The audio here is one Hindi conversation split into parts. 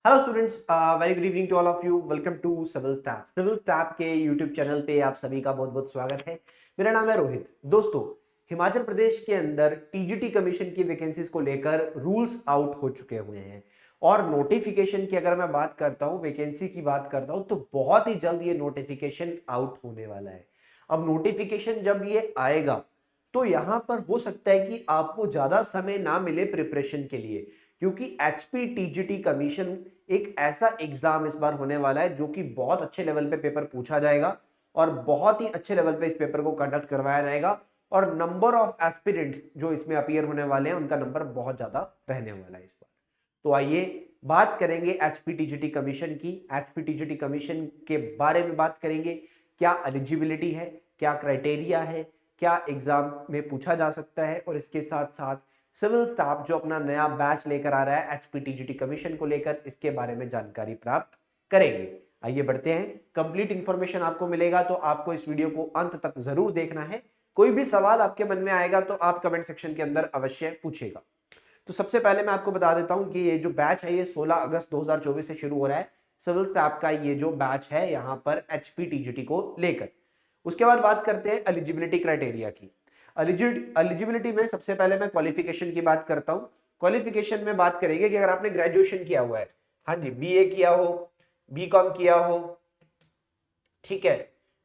Hello students, very good evening to all of you. Welcome to Civil Step. Civil Step के यूट्यूब चैनल पे आप सभी का बहुत बहुत स्वागत है। मेरा नाम है रोहित। दोस्तों, हिमाचल प्रदेश के अंदर टीजीटी कमीशन की वैकेंसीज को लेकर रूल्स आउट हो चुके हुए हैं और नोटिफिकेशन की अगर मैं बात करता हूं, वैकेंसी की बात करता हूं, तो बहुत ही जल्द ये नोटिफिकेशन आउट होने वाला है। अब नोटिफिकेशन जब ये आएगा तो यहां पर हो सकता है कि आपको ज्यादा समय ना मिले प्रिपरेशन के लिए, क्योंकि एचपी टीजीटी कमीशन एक ऐसा एग्जाम इस बार होने वाला है जो कि बहुत अच्छे लेवल पे पेपर पूछा जाएगा और बहुत ही अच्छे लेवल पे इस पेपर को कंडक्ट करवाया जाएगा और नंबर ऑफ एस्पिरेंट्स जो इसमें अपीयर होने वाले हैं उनका नंबर बहुत ज्यादा रहने वाला है इस बार। तो आइए बात करेंगे एचपीटीजीटी कमीशन की। एचपीटीजीटी कमीशन के बारे में बात करेंगे। क्या एलिजिबिलिटी है, क्या क्राइटेरिया है, क्या एग्जाम में पूछा जा सकता है, और इसके साथ साथ सिविल स्टाफ जो अपना नया बैच लेकर आ रहा है एचपीटीजीटी कमीशन को लेकर, इसके बारे में जानकारी प्राप्त करेंगे। आइए बढ़ते हैं। कंप्लीट इंफॉर्मेशन आपको मिलेगा तो आपको इस वीडियो को अंत तक जरूर देखना है। कोई भी सवाल आपके मन में आएगा तो आप कमेंट सेक्शन के अंदर अवश्य पूछेगा। तो सबसे पहले मैं आपको बता देता हूं कि ये जो बैच है ये 16 अगस्त 2024 से शुरू हो रहा है। सिविल स्टाफ का ये जो बैच है यहाँ पर एचपीटीजीटी को लेकर। उसके बाद बात करते हैं एलिजिबिलिटी क्राइटेरिया की। एलिजिबिलिटी में सबसे पहले मैं क्वालिफिकेशन की बात करता हूं। क्वालिफिकेशन में बात करेंगे कि अगर आपने ग्रेजुएशन किया हुआ है, हाँ जी, बीए किया हो, बीकॉम किया हो, ठीक है,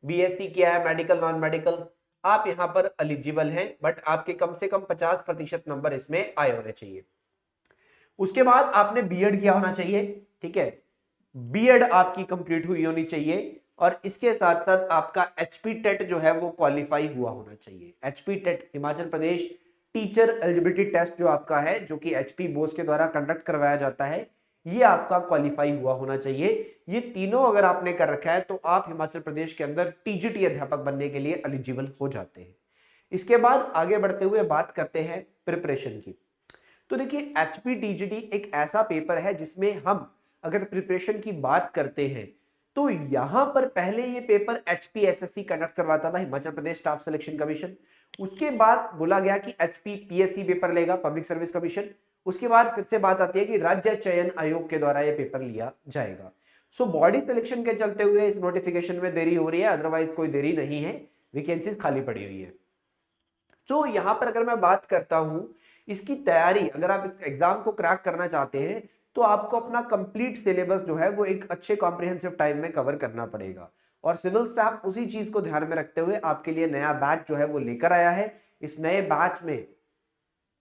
बीएससी किया है, मेडिकल नॉन मेडिकल, आप यहां पर एलिजिबल हैं, बट आपके कम से कम 50% नंबर इसमें आए होने चाहिए। उसके बाद आपने बीएड किया होना चाहिए, ठीक है, बीएड आपकी कंप्लीट हुई होनी चाहिए और इसके साथ साथ आपका एचपी टेट जो है वो क्वालिफाई हुआ होना चाहिए। HP TET Himachal Pradesh teacher eligibility test जो आपका है, जो कि एचपी बोर्ड के द्वारा कंडक्ट करवाया जाता है, ये आपका क्वालिफाई हुआ होना चाहिए। ये तीनों अगर आपने कर रखा है तो आप हिमाचल प्रदेश के अंदर टीजीटी अध्यापक बनने के लिए एलिजिबल हो जाते हैं। इसके बाद आगे बढ़ते हुए बात करते हैं प्रिपरेशन की। तो देखिए, एचपीटीजीटी एक ऐसा पेपर है जिसमें हम अगर प्रिपरेशन की बात करते हैं तो यहां पर पहले ये पेपर एचपीएसएससी कंडक्ट करवाता था, Himachal Pradesh staff selection commission. उसके बाद बोला गया कि एचपीपीएससी पेपर लेगा, पब्लिक सर्विस कमीशन। उसके बाद फिर से बात आती है कि राज्य चयन आयोग के द्वारा यह पेपर लिया जाएगा। सो बॉडी सिलेक्शन के चलते हुए इस नोटिफिकेशन में देरी हो रही है, अदरवाइज कोई देरी नहीं है, वैकेंसीज खाली पड़ी हुई है। तो यहां पर अगर मैं बात करता हूं इसकी तैयारी, अगर आप इस एग्जाम को क्रैक करना चाहते हैं तो आपको अपना कंप्लीट सिलेबस जो है वो एक अच्छे कॉम्प्रिहेंसिव टाइम में कवर करना पड़ेगा। और सिविल स्टाफ उसी चीज को ध्यान में रखते हुए आपके लिए नया बैच जो है वो लेकर आया है। इस नए बैच में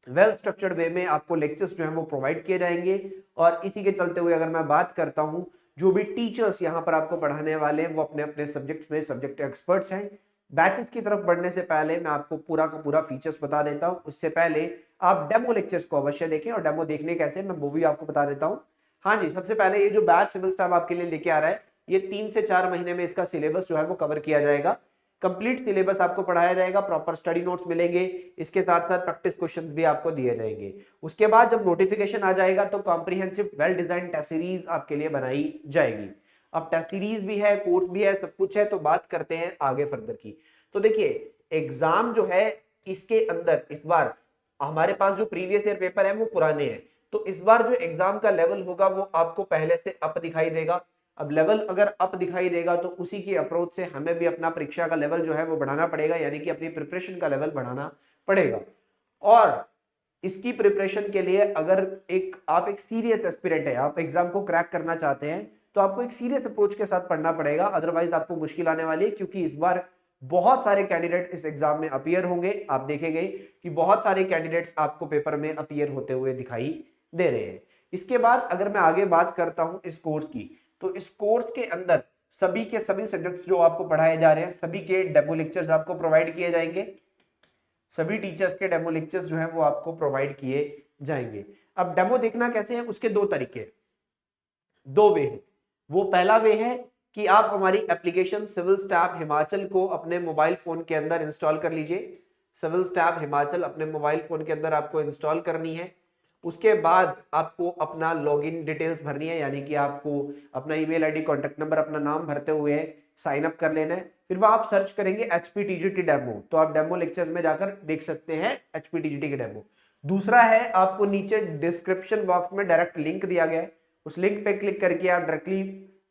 वेल स्ट्रक्चर्ड वे में आपको लेक्चर्स जो है वो प्रोवाइड किए जाएंगे और इसी के चलते हुए अगर मैं बात करता हूं, जो भी टीचर्स यहां पर आपको पढ़ाने वाले हैं वो अपने अपने सब्जेक्ट्स में सब्जेक्ट एक्सपर्ट्स हैं। बैचेस की तरफ बढ़ने से पहले मैं आपको पूरा का पूरा फीचर्स बता देता हूं। उससे पहले आप डेमो लेक्चर्स को अवश्य देखें, और डेमो देखने कैसे मैं वो भी आपको बता देता हूं। हाँ जी, सबसे पहले ये जो बैच सिविल स्टाफ आपके लिए लेके आ रहा है, ये 3 से 4 महीने में इसका सिलेबस जो है वो कवर किया जाएगा। कंप्लीट सिलेबस आपको पढ़ाया जाएगा, प्रॉपर स्टडी नोट्स मिलेंगे, इसके साथ साथ प्रैक्टिस क्वेश्चंस भी आपको दिए जाएंगे। उसके बाद जब नोटिफिकेशन आ जाएगा तो comprehensive well design test series आपके लिए बनाई जाएगी। अब टेस्ट सीरीज भी है, कोर्स भी है, सब कुछ है। तो बात करते हैं आगे फर्दर की। तो देखिए, एग्जाम जो है इसके अंदर इस बार हमारे पास जो प्रीवियस ईयर पेपर है वो पुराने हैं, तो इस बार जो एग्जाम का लेवल होगा वो आपको पहले से अप दिखाई देगा। अब लेवल अगर अप दिखाई देगा तो उसी की अप्रोच से हमें भी अपना परीक्षा का लेवल जो है वो बढ़ाना पड़ेगा, यानी कि अपनी प्रिपरेशन का लेवल बढ़ाना पड़ेगा। और इसकी प्रिपरेशन के लिए अगर आप एक सीरियस एस्पिरेंट है, आप एग्जाम को क्रैक करना चाहते हैं, तो आपको एक सीरियस अप्रोच के साथ पढ़ना पड़ेगा, अदरवाइज आपको मुश्किल आने वाली है। क्योंकि इस बार बहुत सारे कैंडिडेट इस एग्जाम में अपीयर होंगे। आप देखेंगे कि बहुत सारे कैंडिडेट्स आपको पेपर में अपीयर होते हुए दिखाई दे रहे हैं। इसके बाद अगर मैं आगे बात करता हूं इस कोर्स की, तो इस कोर्स के अंदर सभी के सभी सब्जेक्ट्स जो आपको पढ़ाए जा रहे हैं, सभी के डेमो लेक्चर्स आपको प्रोवाइड किए जाएंगे। सभी टीचर्स के डेमो लेक्चर्स जो है वो आपको प्रोवाइड किए जाएंगे। अब डेमो देखना कैसे है, उसके दो तरीके, दो वे है। वो पहला वे है कि आप हमारी एप्लीकेशन सिविल स्टाफ हिमाचल को अपने मोबाइल फोन के अंदर इंस्टॉल कर लीजिए। सिविल स्टाफ हिमाचल अपने मोबाइल फोन के अंदर आपको इंस्टॉल करनी है। उसके बाद आपको अपना लॉगिन डिटेल्स भरनी है, यानी कि आपको अपना ईमेल आईडी, कॉन्टेक्ट नंबर, अपना नाम भरते हुए साइन अप कर लेना है। फिर वह आप सर्च करेंगे एचपीटीजीटी डेमो, तो आप डेमो लेक्चर्स में जाकर देख सकते हैं एचपीटीजीटी के डेमो। दूसरा है, आपको नीचे डिस्क्रिप्शन बॉक्स में डायरेक्ट लिंक दिया गया है, उस लिंक पे क्लिक करके आप डायरेक्टली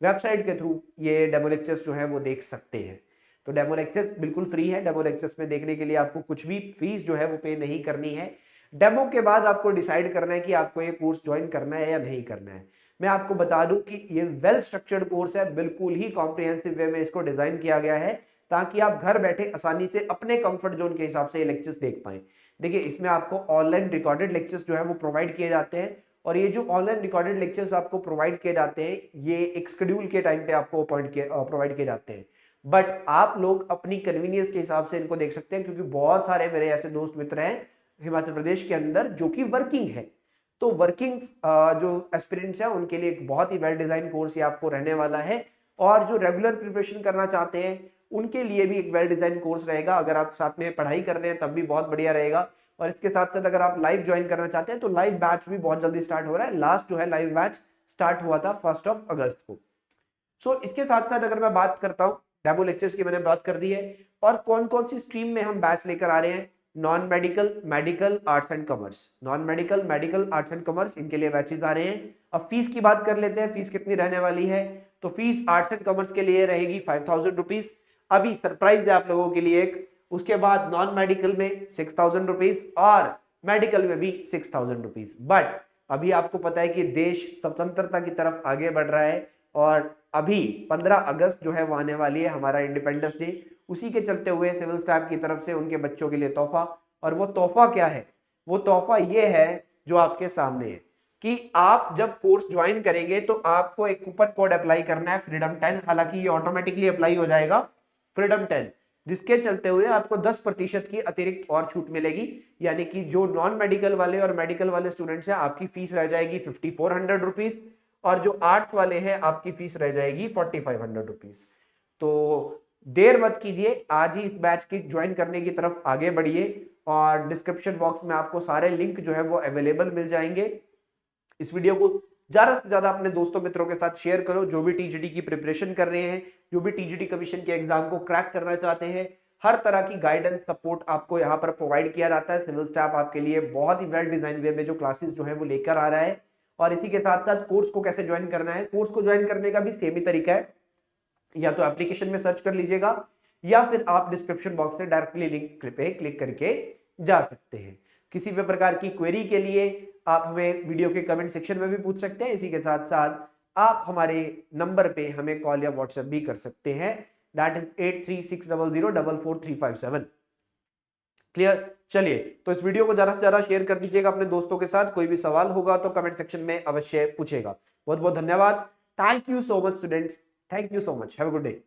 वेबसाइट के थ्रू ये डेमो लेक्चर्स जो है वो देख सकते हैं। तो डेमो लेक्चर्स बिल्कुल फ्री है। डेमो लेक्चर्स में देखने के लिए आपको कुछ भी फीस जो है वो पे नहीं करनी है। डेमो के बाद आपको डिसाइड करना है कि आपको ये कोर्स ज्वाइन करना है या नहीं करना है। मैं आपको बता दूं कि ये वेल स्ट्रक्चर्ड कोर्स है, बिल्कुल ही कॉम्प्रिहेंसिव वे में इसको डिजाइन किया गया है ताकि आप घर बैठे आसानी से अपने कंफर्ट जोन के हिसाब से ये लेक्चर्स देख पाएं। देखिए, इसमें आपको ऑनलाइन रिकॉर्डेड लेक्चर्स जो है वो प्रोवाइड किए जाते हैं, और ये जो ऑनलाइन रिकॉर्डेड लेक्चर्स आपको प्रोवाइड किए जाते हैं ये एक शेड्यूल के टाइम पे आपको प्रोवाइड किए जाते हैं। बट आप लोग अपनी कन्वीनियंस के हिसाब से इनको देख सकते हैं, क्योंकि बहुत सारे मेरे ऐसे दोस्त मित्र हैं हिमाचल प्रदेश के अंदर जो कि वर्किंग है। तो वर्किंग जो एस्पिरेंट्स हैं उनके लिए एक बहुत ही वेल डिजाइन कोर्स ये आपको रहने वाला है, और जो रेगुलर प्रिपरेशन करना चाहते हैं उनके लिए भी एक वेल डिजाइन कोर्स रहेगा। अगर आप साथ में पढ़ाई कर रहे हैं तब भी बहुत बढ़िया रहेगा, और इसके साथ साथ अगर आप लाइव ज्वाइन करना चाहते हैं तो लाइव बैच भी बहुत जल्दी स्टार्ट हो रहा है। लास्ट जो है लाइव बैच स्टार्ट हुआ था 1 अगस्त को। सो इसके साथ साथ अगर मैं बात करता हूँ, डेमो लेक्चर्स की मैंने बात कर दी है, और कौन कौन सी स्ट्रीम में हम बैच लेकर आ रहे हैं। Non medical, medical, arts and commerce, non medical, medical, arts and commerce, इनके लिए बैचेस आ रहे हैं। अब फीस की बात कर लेते हैं, फीस कितनी रहने वाली है। तो फीस आर्ट्स एंड कॉमर्स के लिए रहेगी 5000 रुपीज। अभी सरप्राइज है आप लोगों के लिए एक, उसके बाद नॉन मेडिकल में 6000 रुपीज और मेडिकल में भी 6000 रुपीज। बट अभी आपको पता है कि देश स्वतंत्रता की तरफ आगे बढ़ रहा है, और अभी 15 अगस्त जो है वो आने वाली है, हमारा इंडिपेंडेंस डे। उसी के चलते हुए सिविल स्टाफ की तरफ से उनके बच्चों के लिए तोहफा, और वो तोहफा क्या है, वो तोहफा ये है जो आपके सामने है कि आप जब कोर्स ज्वाइन करेंगे तो आपको एक कूपन कोड अप्लाई करना है, फ्रीडम 10। हालांकि ये ऑटोमेटिकली अप्लाई हो जाएगा, फ्रीडम 10, जिसके चलते हुए आपको 10% की अतिरिक्त और छूट मिलेगी। यानी कि जो नॉन मेडिकल वाले और मेडिकल वाले स्टूडेंट्स हैं आपकी फीस रह जाएगी 5400 रुपीज, और जो आर्ट्स वाले हैं आपकी फीस रह जाएगी 4500 रुपीज। तो देर मत कीजिए, आज ही इस बैच की ज्वाइन करने की तरफ आगे बढ़िए, और डिस्क्रिप्शन बॉक्स में आपको सारे लिंक जो है वो अवेलेबल मिल जाएंगे। इस वीडियो को ज्यादा से ज्यादा अपने दोस्तों मित्रों के साथ शेयर करो, जो भी टीजीटी की प्रिपरेशन कर रहे हैं, जो भी टीजीटी कमीशन के एग्जाम को क्रैक करना चाहते हैं। हर तरह की गाइडेंस सपोर्ट आपको यहाँ पर प्रोवाइड किया जाता है। सिविल स्टाफ आपके लिए बहुत ही वेल डिजाइन वे में जो क्लासेस जो है वो लेकर आ रहा है। और इसी के साथ साथ कोर्स को कैसे ज्वाइन करना है, कोर्स को ज्वाइन करने का भी सेम ही तरीका है, या तो एप्लीकेशन में सर्च कर लीजिएगा, या फिर आप डिस्क्रिप्शन बॉक्स में डायरेक्टली लिंक पे क्लिक करके जा सकते हैं। किसी भी प्रकार की क्वेरी के लिए आप हमें वीडियो के कमेंट सेक्शन में भी पूछ सकते हैं। इसी के साथ साथ आप हमारे नंबर पे हमें कॉल या व्हाट्सएप भी कर सकते हैं, दैट इज 8360044357। क्लियर? चलिए, तो इस वीडियो को ज्यादा से ज्यादा शेयर कर दीजिएगा अपने दोस्तों के साथ। कोई भी सवाल होगा तो कमेंट सेक्शन में अवश्य पूछेगा। बहुत बहुत धन्यवाद। Thank you so much students, thank you so much, have a good day.